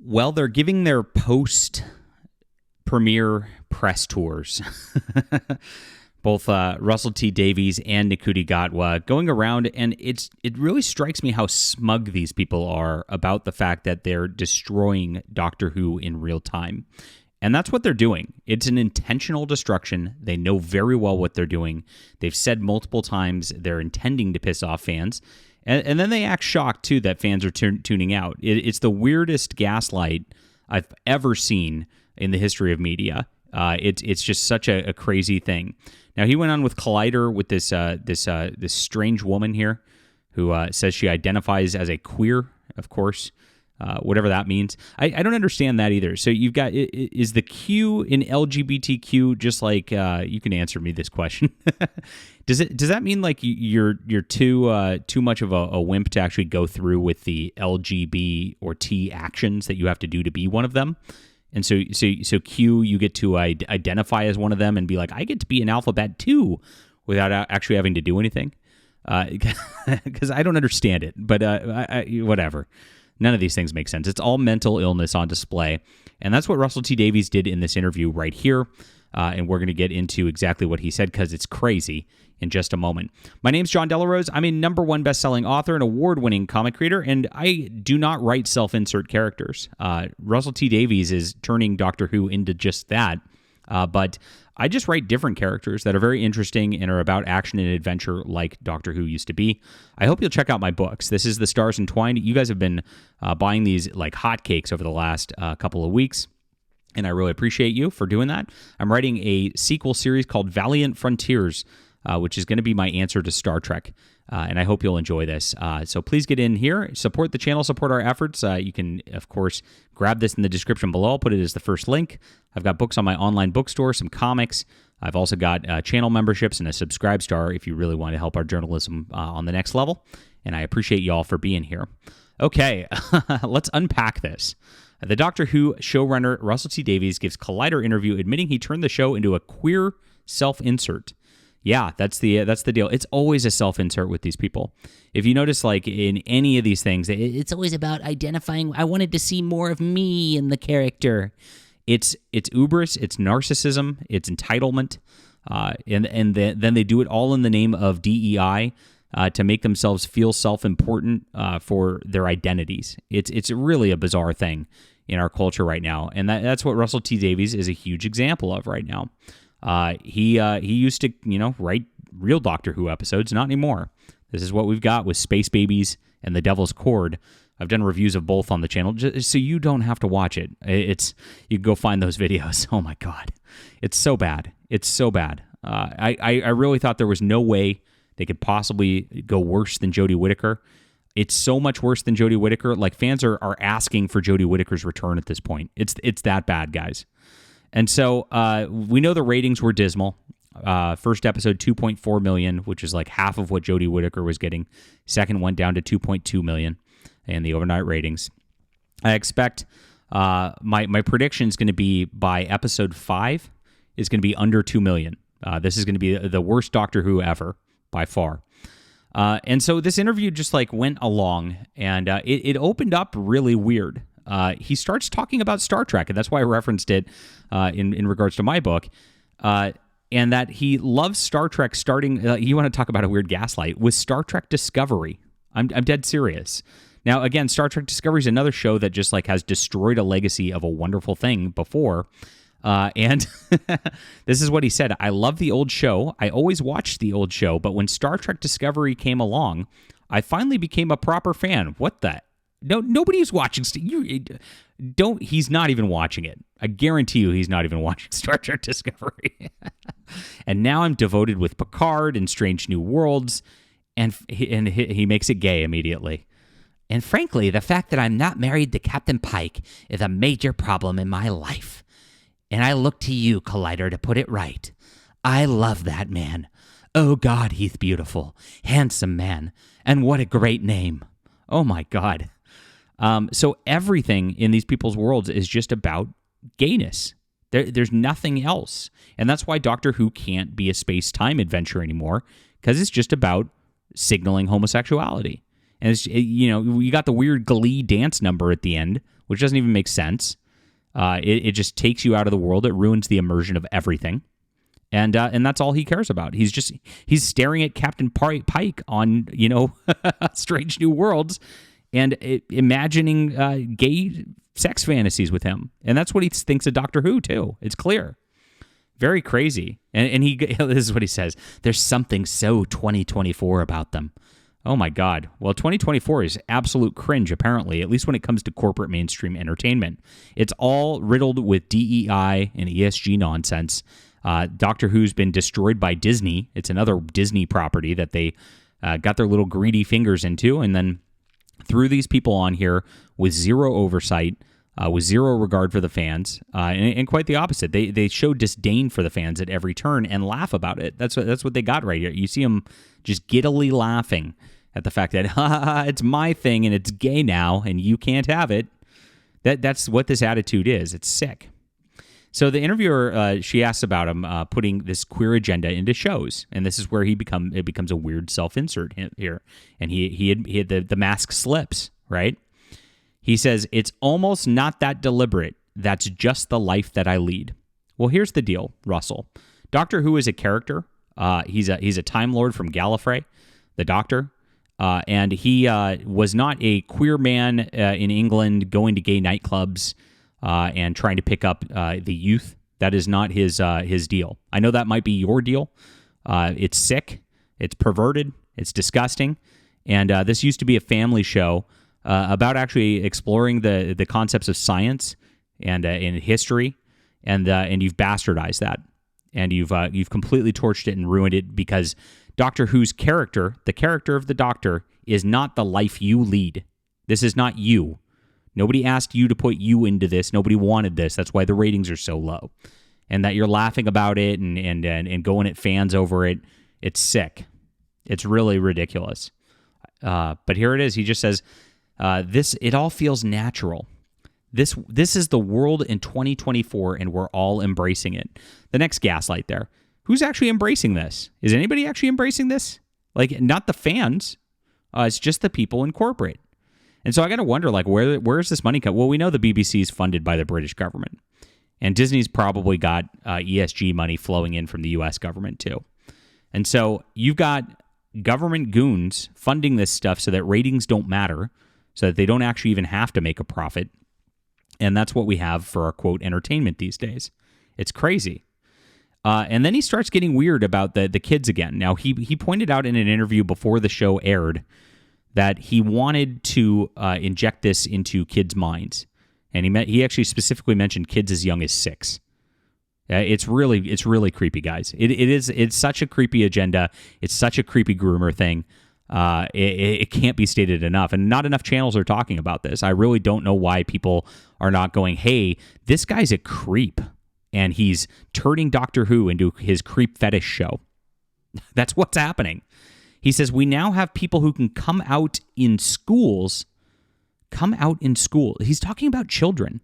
Well, they're giving their post-premiere press tours. Both Russell T Davies and Nikuti Gatwa going around, and it really strikes me how smug these people are about the fact that they're destroying Doctor Who in real time. And that's what they're doing. It's an intentional destruction. They know very well what they're doing. They've said multiple times they're intending to piss off fans. And then they act shocked, too, that fans are tuning out. It's the weirdest gaslight I've ever seen in the history of media. It's just such a crazy thing. Now, he went on with Collider with this strange woman here who says she identifies as a queer, of course, whatever that means. I don't understand that either. So you've got, is the Q in LGBTQ just like, you can answer me this question. Does that mean like you're too much of a wimp to actually go through with the LGB or T actions that you have to do to be one of them? And so Q, you get to identify as one of them and be like, I get to be an alphabet too, without actually having to do anything. Because I don't understand it, but whatever. None of these things make sense. It's all mental illness on display, and that's what Russell T Davies did in this interview right here. And we're going to get into exactly what he said because it's crazy in just a moment. My name's John Delarose. I'm a #1 best-selling author and award-winning comic creator, and I do not write self-insert characters. Russell T Davies is turning Doctor Who into just that, but I just write different characters that are very interesting and are about action and adventure like Doctor Who used to be. I hope you'll check out my books. This is The Stars Entwined. You guys have been buying these like hotcakes over the last couple of weeks, and I really appreciate you for doing that. I'm writing a sequel series called Valiant Frontiers, which is going to be my answer to Star Trek, and I hope you'll enjoy this. So please get in here, support the channel, support our efforts. You can, of course, grab this in the description below. I'll put it as the first link. I've got books on my online bookstore, some comics. I've also got channel memberships and a Subscribe Star if you really want to help our journalism on the next level, and I appreciate you all for being here. Okay, let's unpack this. The Doctor Who showrunner Russell T Davies gives Collider interview admitting he turned the show into a queer self-insert. Yeah, that's the deal. It's always a self-insert with these people. If you notice, like in any of these things, it's always about identifying. I wanted to see more of me in the character. It's hubris, it's narcissism, it's entitlement, and then they do it all in the name of DEI to make themselves feel self-important for their identities. It's really a bizarre thing in our culture right now, and that's what Russell T Davies is a huge example of right now. He used to, write real Doctor Who episodes, not anymore. This is what we've got with Space Babies and The Devil's Cord. I've done reviews of both on the channel, just so you don't have to watch it. You can go find those videos. Oh my God. It's so bad. It's so bad. I really thought there was no way they could possibly go worse than Jodie Whittaker. It's so much worse than Jodie Whittaker. Like, fans are asking for Jodie Whittaker's return at this point. It's that bad, guys. And so we know the ratings were dismal. First episode, 2.4 million, which is like half of what Jodie Whittaker was getting. Second went down to 2.2 million in the overnight ratings. I expect my prediction is going to be by episode 5 is going to be under 2 million. This is going to be the worst Doctor Who ever by far. And so this interview just like went along, and it opened up really weird. He starts talking about Star Trek, and that's why I referenced it in regards to my book, and that he loves Star Trek starting, you want to talk about a weird gaslight, with Star Trek Discovery. I'm dead serious. Now, again, Star Trek Discovery is another show that just like has destroyed a legacy of a wonderful thing before, and this is what he said. I love the old show. I always watched the old show, but when Star Trek Discovery came along, I finally became a proper fan. What the? No, nobody's watching. He's not even watching it. I guarantee you, he's not even watching Star Trek Discovery. And now I'm devoted with Picard and Strange New Worlds, and he makes it gay immediately. And frankly, the fact that I'm not married to Captain Pike is a major problem in my life. And I look to you, Collider, to put it right. I love that man. Oh God, he's beautiful, handsome man, and what a great name. Oh my God. So everything in these people's worlds is just about gayness. There's nothing else. And that's why Doctor Who can't be a space-time adventure anymore, because it's just about signaling homosexuality. And, you got the weird Glee dance number at the end which doesn't even make sense. It just takes you out of the world. It ruins the immersion of everything. And that's all he cares about. He's staring at Captain Pike on, Strange New Worlds and imagining gay sex fantasies with him. And that's what he thinks of Doctor Who, too. It's clear. Very crazy. And this is what he says. There's something so 2024 about them. Oh, my God. Well, 2024 is absolute cringe, apparently, at least when it comes to corporate mainstream entertainment. It's all riddled with DEI and ESG nonsense. Doctor Who's been destroyed by Disney. It's another Disney property that they got their little greedy fingers into, and then threw these people on here with zero oversight, with zero regard for the fans, and quite the opposite. They show disdain for the fans at every turn and laugh about it. That's what they got right here. You see them just giddily laughing at the fact that, it's my thing and it's gay now and you can't have it. That's what this attitude is. It's sick. So the interviewer, she asks about him putting this queer agenda into shows, and this is where it becomes a weird self-insert here. And he had the mask slips, right? He says, it's almost not that deliberate. That's just the life that I lead. Well, here's the deal, Russell. Doctor Who is a character. He's a Time Lord from Gallifrey, the Doctor. And he was not a queer man in England going to gay nightclubs and trying to pick up the youth. That is not his deal. I know that might be your deal. It's sick. It's perverted. It's disgusting. And this used to be a family show about actually exploring the concepts of science and in history, and you've bastardized that, and you've completely torched it and ruined it because Doctor Who's character, the character of the Doctor, is not the life you lead. This is not you. Nobody asked you to put you into this. Nobody wanted this. That's why the ratings are so low, and that you're laughing about it and going at fans over it. It's sick. It's really ridiculous. But here it is. He just says, it all feels natural. This is the world in 2024, and we're all embracing it. The next gaslight there. Who's actually embracing this? Is anybody actually embracing this? Like, not the fans. It's just the people in corporate. And so I got to wonder, like, where is this money come? Well, we know the BBC is funded by the British government. And Disney's probably got ESG money flowing in from the U.S. government, too. And so you've got government goons funding this stuff so that ratings don't matter, so that they don't actually even have to make a profit. And that's what we have for our, quote, entertainment these days. It's crazy. And then he starts getting weird about the kids again. Now, he pointed out in an interview before the show aired that he wanted to inject this into kids' minds. And he actually specifically mentioned kids as young as 6. It's really creepy, guys. It's such a creepy agenda. It's such a creepy groomer thing. It can't be stated enough, and not enough channels are talking about this. I really don't know why people are not going, hey, this guy's a creep, and he's turning Doctor Who into his creep fetish show. That's what's happening. He says, we now have people who can come out in schools. Come out in school. He's talking about children.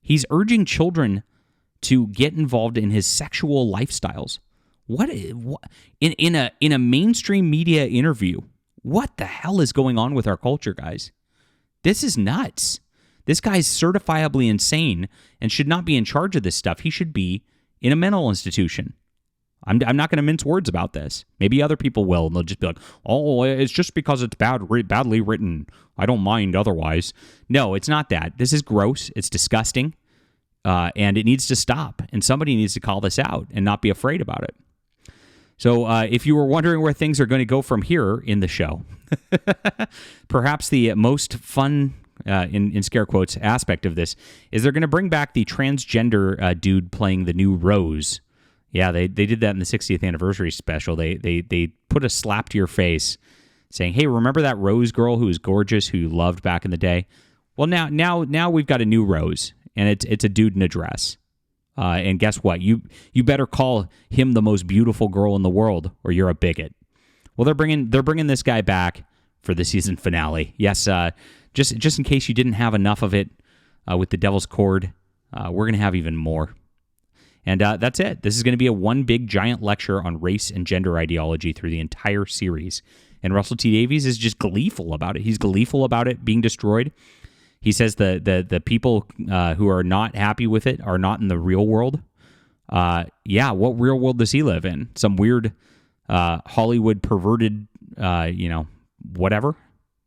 He's urging children to get involved in his sexual lifestyles. What in a mainstream media interview? What the hell is going on with our culture, guys? This is nuts. This guy's certifiably insane and should not be in charge of this stuff. He should be in a mental institution. I'm not going to mince words about this. Maybe other people will, and they'll just be like, "Oh, it's just because it's badly written. I don't mind otherwise." No, it's not that. This is gross. It's disgusting, and it needs to stop. And somebody needs to call this out and not be afraid about it. So if you were wondering where things are going to go from here in the show, perhaps the most fun, in scare quotes, aspect of this is they're going to bring back the transgender dude playing the new Rose. Yeah, they did that in the 60th anniversary special. They put a slap to your face saying, hey, remember that Rose girl who was gorgeous, who you loved back in the day? Well, now we've got a new Rose, and it's a dude in a dress. And guess what? You better call him the most beautiful girl in the world, or you're a bigot. Well, they're bringing this guy back for the season finale. Yes, just in case you didn't have enough of it with the Devil's Cord, we're gonna have even more. And that's it. This is going to be a one big giant lecture on race and gender ideology through the entire series. And Russell T Davies is just gleeful about it. He's gleeful about it being destroyed. He says the people who are not happy with it are not in the real world. Yeah, what real world does he live in? Some weird Hollywood perverted, whatever.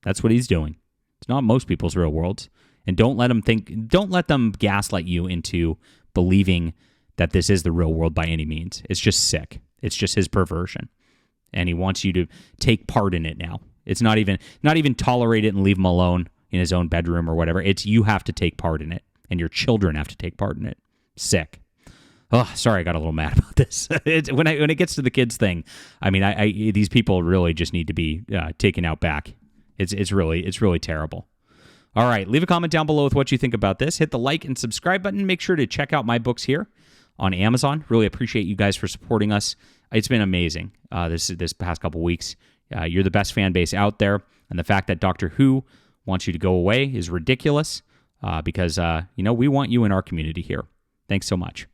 That's what he's doing. It's not most people's real worlds. And don't let them gaslight you into believing that this is the real world by any means. It's just sick. It's just his perversion. And he wants you to take part in it now. It's not even tolerate it and leave him alone in his own bedroom or whatever. It's you have to take part in it, and your children have to take part in it. Sick. Oh, sorry, I got a little mad about this. When it gets to the kids thing, I mean, these people really just need to be taken out back. It's really terrible. All right, leave a comment down below with what you think about this. Hit the like and subscribe button. Make sure to check out my books here on Amazon. Really appreciate you guys for supporting us. It's been amazing this past couple weeks. You're the best fan base out there, and the fact that Doctor Who wants you to go away is ridiculous because we want you in our community here. Thanks so much.